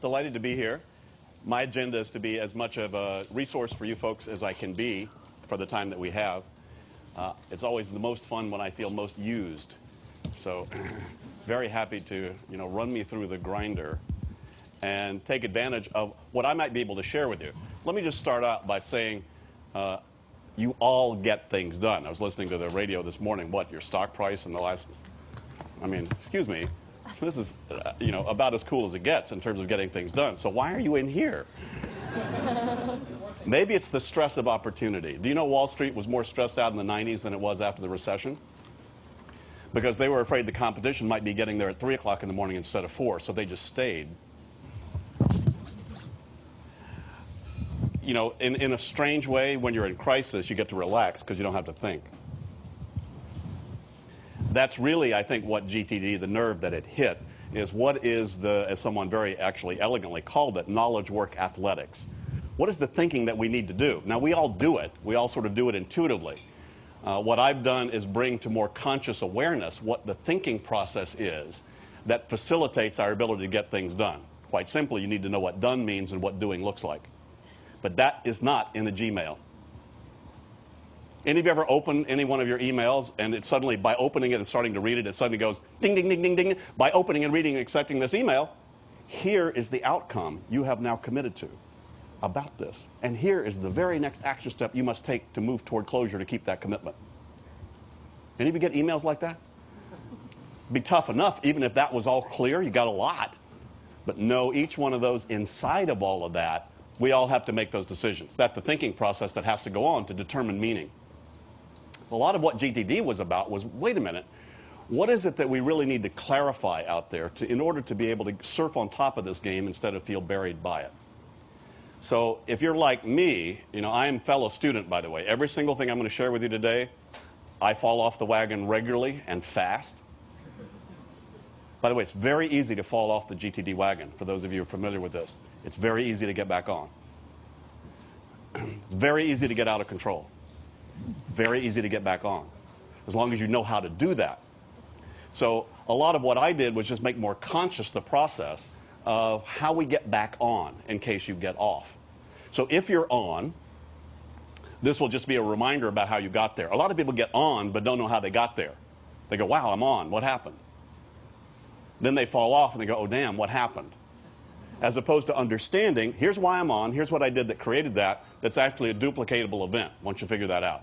Delighted to be here. My agenda is to be as much of a resource for you folks as I can be for the time that we have. It's always the most fun when I feel most used. So very happy to run me through the grinder and take advantage of what I might be able to share with you. Let me just start out by saying you all get things done. I was listening to the radio this morning. What, your stock price in the last, excuse me, this is about as cool as it gets in terms of getting things done. So why are you in here? Maybe it's the stress of opportunity. Do you know Wall Street was more stressed out in the 90s than it was after the recession? Because they were afraid the competition might be getting there at 3 o'clock in the morning instead of 4, so they just stayed. In a strange way, when you're in crisis, you get to relax because you don't have to think. That's really, I think, what GTD, the nerve that it hit, is what is the, as someone very actually elegantly called it, knowledge work athletics. What is the thinking that we need to do? Now, we all do it. We all sort of do it intuitively. What I've done is bring to more conscious awareness what the thinking process is that facilitates our ability to get things done. Quite simply, you need to know what done means and what doing looks like. But that is not in a Gmail. Any of you ever opened any one of your emails and it suddenly, by opening it and starting to read it, it suddenly goes ding, ding, ding, ding, ding. By opening and reading and accepting this email, here is the outcome you have now committed to about this. And here is the very next action step you must take to move toward closure to keep that commitment. Any of you get emails like that? Be tough enough, even if that was all clear, you got a lot. But no, each one of those, inside of all of that, we all have to make those decisions. That's the thinking process that has to go on to determine meaning. A lot of what GTD was about was, wait a minute, what is it that we really need to clarify out there in order to be able to surf on top of this game instead of feel buried by it? So if you're like me, I am a fellow student, by the way. Every single thing I'm going to share with you today, I fall off the wagon regularly and fast. By the way, it's very easy to fall off the GTD wagon, for those of you who are familiar with this. It's very easy to get back on. Very easy to get out of control. Very easy to get back on, as long as you know how to do that. So a lot of what I did was just make more conscious the process of how we get back on in case you get off. So if you're on, this will just be a reminder about how you got there. A lot of people get on but don't know how they got there. They go, wow, I'm on. What happened? Then they fall off and they go, oh, damn, what happened? As opposed to understanding, here's why I'm on, here's what I did that created that, that's actually a duplicatable event once you figure that out.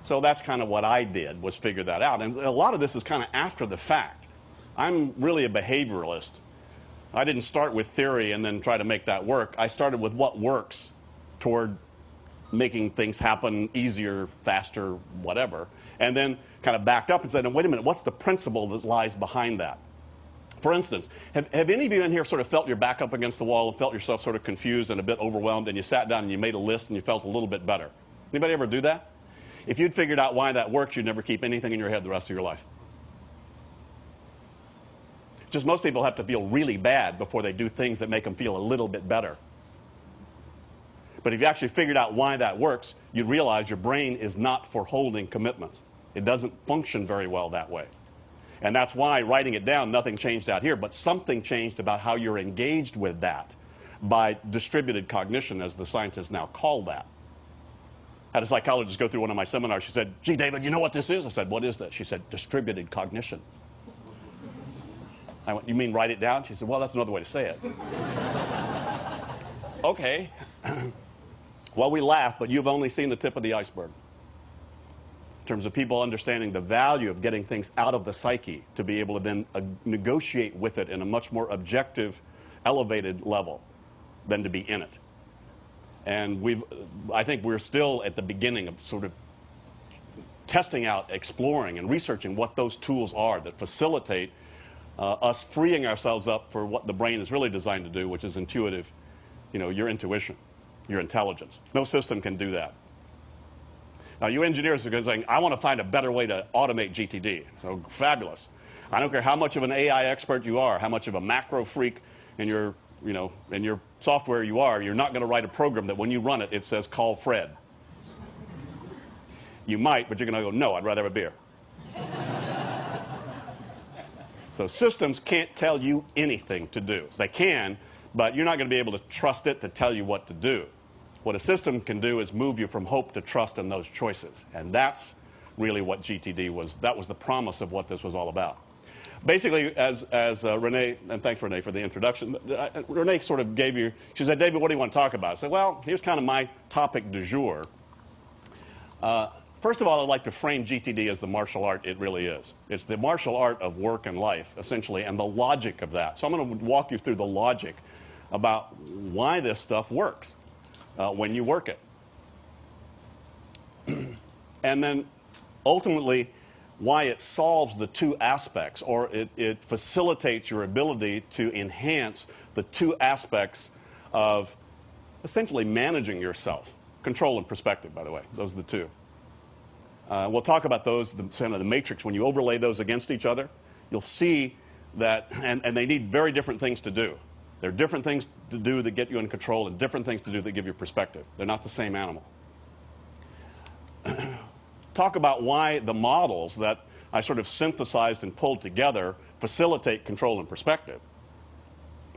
So that's kind of what I did, was figure that out. And a lot of this is kind of after the fact. I'm really a behavioralist. I didn't start with theory and then try to make that work. I started with what works toward making things happen easier, faster, whatever. And then kind of backed up and said, no, wait a minute, what's the principle that lies behind that? For instance, have any of you in here sort of felt your back up against the wall and felt yourself sort of confused and a bit overwhelmed, and you sat down and you made a list and you felt a little bit better? Anybody ever do that? If you'd figured out why that works, you'd never keep anything in your head the rest of your life. Just most people have to feel really bad before they do things that make them feel a little bit better. But if you actually figured out why that works, you'd realize your brain is not for holding commitments. It doesn't function very well that way. And that's why, writing it down, nothing changed out here, but something changed about how you're engaged with that by distributed cognition, as the scientists now call that. I had a psychologist go through one of my seminars. She said, gee, David, you know what this is? I said, what is that? She said, distributed cognition. I went, you mean write it down? She said, well, that's another way to say it. Okay. Well, we laugh, but you've only seen the tip of the iceberg in terms of people understanding the value of getting things out of the psyche to be able to then negotiate with it in a much more objective, elevated level than to be in it. And I think we're still at the beginning of sort of testing out, exploring, and researching what those tools are that facilitate us freeing ourselves up for what the brain is really designed to do, which is intuitive, your intuition, your intelligence. No system can do that. Now, you engineers are saying, I want to find a better way to automate GTD. So, fabulous. I don't care how much of an AI expert you are, how much of a macro freak in your software you are, you're not going to write a program that when you run it, it says, call Fred. You might, but you're going to go, no, I'd rather have a beer. So systems can't tell you anything to do. They can, but you're not going to be able to trust it to tell you what to do. What a system can do is move you from hope to trust in those choices. And that's really what GTD was. That was the promise of what this was all about. Basically, as Renee, and thanks, Renee, for the introduction, Renee sort of gave you, she said, David, what do you want to talk about? I said, well, here's kind of my topic du jour. First of all, I'd like to frame GTD as the martial art it really is. It's the martial art of work and life, essentially, and the logic of that. So I'm going to walk you through the logic about why this stuff works when you work it. And then, ultimately, why it solves the two aspects, or it facilitates your ability to enhance the two aspects of essentially managing yourself. Control and perspective, by the way. Those are the two. We'll talk about those, the matrix. When you overlay those against each other, you'll see that, and they need very different things to do. There are different things to do that get you in control and different things to do that give you perspective. They're not the same animal. Talk about why the models that I sort of synthesized and pulled together facilitate control and perspective.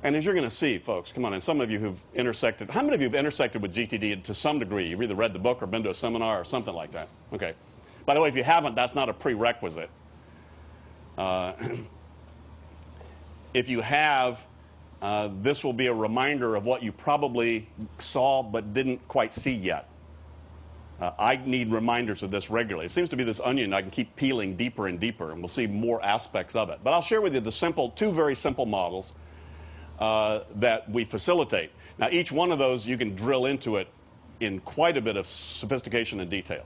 And as you're going to see, folks, come on, and some of you who've intersected, how many of you have intersected with GTD to some degree? You've either read the book or been to a seminar or something like that. Okay. By the way, if you haven't, that's not a prerequisite. If you have, this will be a reminder of what you probably saw but didn't quite see yet. I need reminders of this regularly. It seems to be this onion I can keep peeling deeper and deeper, and we'll see more aspects of it. But I'll share with you the two very simple models that we facilitate. Now, each one of those, you can drill into it in quite a bit of sophistication and detail.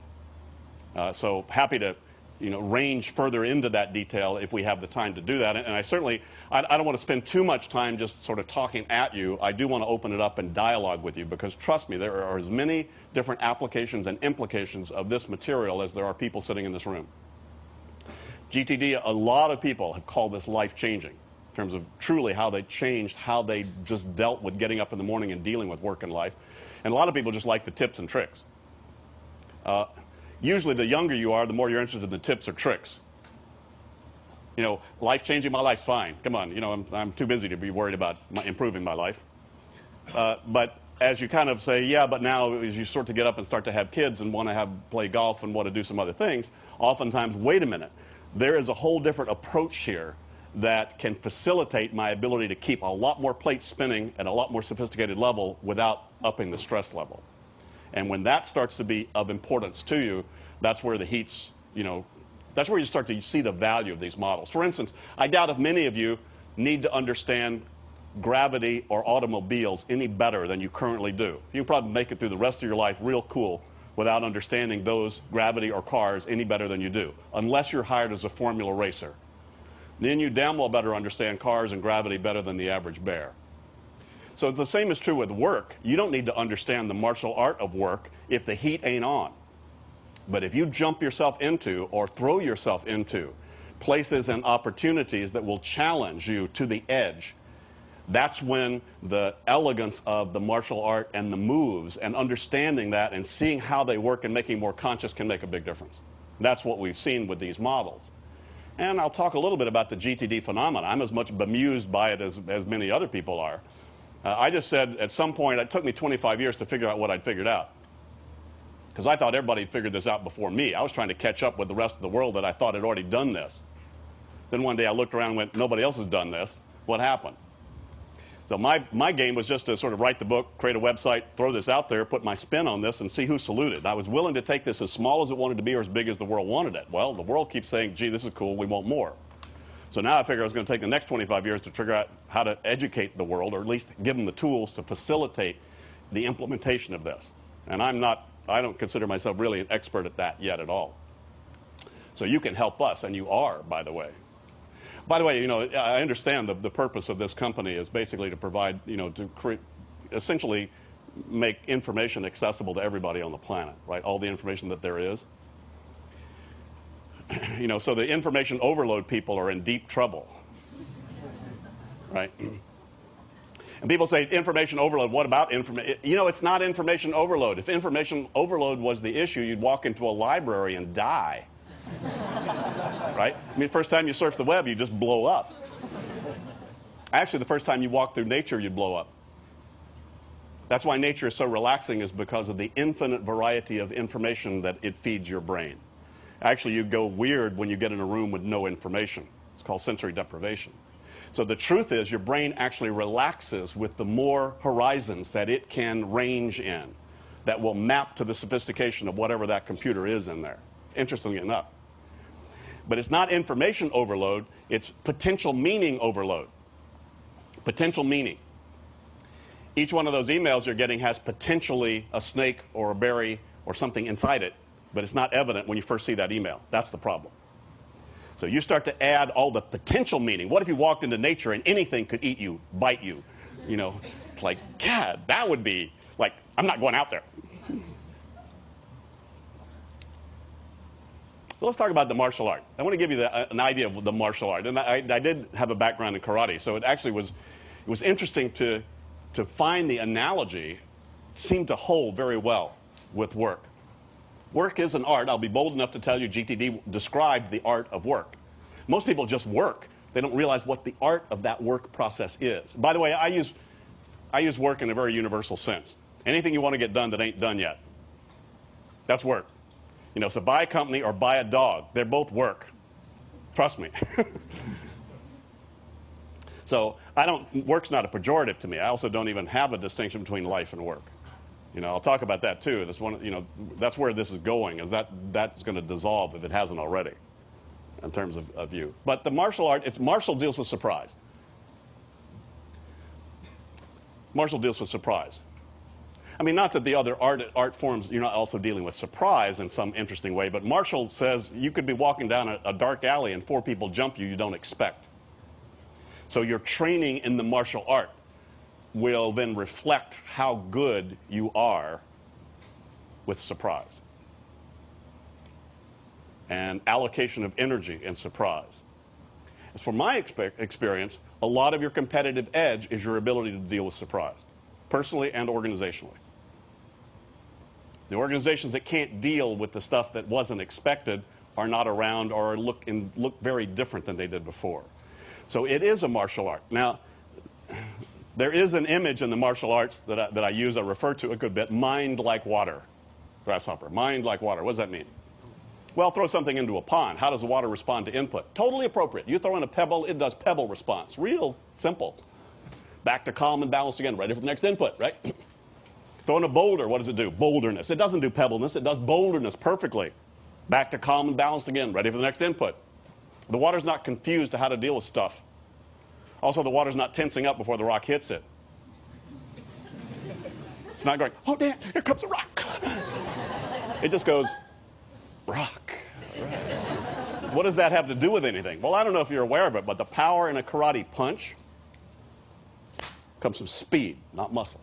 So happy to range further into that detail if we have the time to do that. And I certainly, I don't want to spend too much time just sort of talking at you. I do want to open it up and dialogue with you, because trust me, there are as many different applications and implications of this material as there are people sitting in this room. GTD, a lot of people have called this life-changing in terms of truly how they changed, how they just dealt with getting up in the morning and dealing with work and life. And a lot of people just like the tips and tricks. Usually the younger you are, the more you're interested in the tips or tricks. Life changing my life, fine. Come on, I'm too busy to be worried about improving my life. But as you kind of say, yeah, but now as you sort of get up and start to have kids and want to play golf and want to do some other things, oftentimes, wait a minute, there is a whole different approach here that can facilitate my ability to keep a lot more plates spinning at a lot more sophisticated level without upping the stress level. And when that starts to be of importance to you, that's where the heat's, that's where you start to see the value of these models. For instance, I doubt if many of you need to understand gravity or automobiles any better than you currently do. You can probably make it through the rest of your life real cool without understanding those gravity or cars any better than you do, unless you're hired as a formula racer. Then you damn well better understand cars and gravity better than the average bear. So the same is true with work. You don't need to understand the martial art of work if the heat ain't on. But if you jump yourself into or throw yourself into places and opportunities that will challenge you to the edge, that's when the elegance of the martial art and the moves and understanding that and seeing how they work and making more conscious can make a big difference. That's what we've seen with these models. And I'll talk a little bit about the GTD phenomenon. I'm as much bemused by it as many other people are. I just said at some point, it took me 25 years to figure out what I'd figured out. Because I thought everybody had figured this out before me. I was trying to catch up with the rest of the world that I thought had already done this. Then one day I looked around and went, nobody else has done this. What happened? So my game was just to sort of write the book, create a website, throw this out there, put my spin on this, and see who saluted. I was willing to take this as small as it wanted to be or as big as the world wanted it. Well, the world keeps saying, gee, this is cool, we want more. So now I figured I was going to take the next 25 years to figure out how to educate the world, or at least give them the tools to facilitate the implementation of this. And I don't consider myself really an expert at that yet at all. So you can help us, and you are, by the way. By the way, I understand the purpose of this company is basically to provide, to create, essentially make information accessible to everybody on the planet, right? All the information that there is. So the information overload people are in deep trouble, right? And people say, information overload, what about information? It's not information overload. If information overload was the issue, you'd walk into a library and die, right? I mean, first time you surf the web, you just blow up. Actually, the first time you walk through nature, you'd blow up. That's why nature is so relaxing, is because of the infinite variety of information that it feeds your brain. Actually, you go weird when you get in a room with no information. It's called sensory deprivation. So the truth is, your brain actually relaxes with the more horizons that it can range in, that will map to the sophistication of whatever that computer is in there. Interestingly enough. But it's not information overload, it's potential meaning overload. Potential meaning. Each one of those emails you're getting has potentially a snake or a berry or something inside it, but it's not evident when you first see that email. That's the problem. So you start to add all the potential meaning. What if you walked into nature and anything could eat you, bite you? You know, it's like, God, that would be like, I'm not going out there. So let's talk about the martial art. I want to give you an idea of the martial art. And I did have a background in karate, so it actually was interesting to find the analogy. It seemed to hold very well with work. Work is an art. I'll be bold enough to tell you GTD described the art of work. Most people just work. They don't realize what the art of that work process is. By the way, I use work in a very universal sense. Anything you want to get done that ain't done yet, that's work. You know, so buy a company or buy a dog. They're both work. Trust me. So work's not a pejorative to me. I also don't even have a distinction between life and work. You know, I'll talk about that too. That's where this is going, is that's going to dissolve if it hasn't already, in terms of view. But the martial art, martial deals with surprise. Martial deals with surprise. I mean, not that the other art forms, you're not also dealing with surprise in some interesting way, but martial says you could be walking down a dark alley and 4 people jump you don't expect. So your training in the martial art will then reflect how good you are with surprise and allocation of energy in surprise. As for my experience, a lot of your competitive edge is your ability to deal with surprise, personally and organizationally. The organizations that can't deal with the stuff that wasn't expected are not around or look very different than they did before. So it is a martial art. Now, there is an image in the martial arts that I use, I refer to a good bit, mind like water. Grasshopper, mind like water. What does that mean? Well, throw something into a pond. How does the water respond to input? Totally appropriate. You throw in a pebble, it does pebble response. Real simple. Back to calm and balance again, ready for the next input, right? Throw in a boulder, what does it do? Boulderness. It doesn't do pebbleness, it does boulderness perfectly. Back to calm and balanced again, ready for the next input. The water's not confused to how to deal with stuff. Also, the water's not tensing up before the rock hits it. It's not going, oh, damn, here comes a rock. It just goes, rock. Right. What does that have to do with anything? Well, I don't know if you're aware of it, but the power in a karate punch comes from speed, not muscle.